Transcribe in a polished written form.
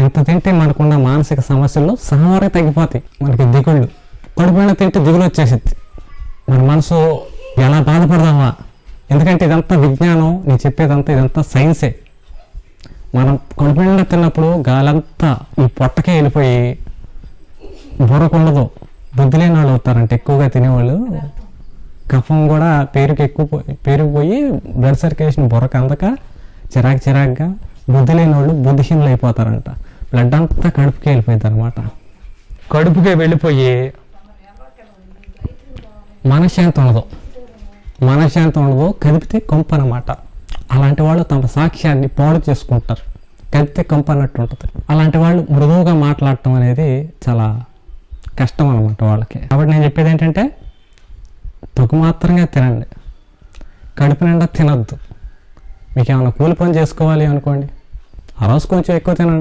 ఎంత తింటే మనకున్న మానసిక సమస్యలు సహవారే తగ్గిపోతాయి. మనకి దిగుళ్ళు, కడుపున తింటే దిగులు వచ్చేసిద్ది. మన మనసు ఎలా బాధపడదామా, ఎందుకంటే ఇదంతా విజ్ఞానం, నేను చెప్పేదంతా ఇదంతా సైన్సే. మనం కడుపు నిండా తిన్నప్పుడు గాలంతా ఈ పొట్టకే వెళ్ళిపోయి బుర్రకు ఉండదు, బుద్ధి లేని వాళ్ళు అవుతారంటే ఎక్కువగా తినేవాళ్ళు. కఫం కూడా పేరుకుపోయి బ్లడ్ సర్క్యులేషన్ బుర్రకు అందక చిరాకుగా బుద్ధి లేని వాళ్ళు బుద్ధిహీనులు అయిపోతారంట. బ్లడ్ అంతా కడుపుకే వెళ్ళిపోయింది అనమాట. కడుపుకే వెళ్ళిపోయి మనశ్శాంతి ఉండదు, కదిపితే కొంప అనమాట. అలాంటి వాళ్ళు తమ సాక్ష్యాన్ని పాడు చేసుకుంటారు, కదిపితే కొంప అన్నట్టు ఉంటుంది. అలాంటి వాళ్ళు మృదువుగా మాట్లాడటం అనేది చాలా కష్టం అనమాట వాళ్ళకి. కాబట్టి నేను చెప్పేది ఏంటంటే తగు మాత్రంగా తినండి, కడుపు నిండా తినద్దు. మీకు ఏమైనా కూలి పని చేసుకోవాలి అనుకోండి, ఆ రోజు కొంచెం ఎక్కువ తినండి.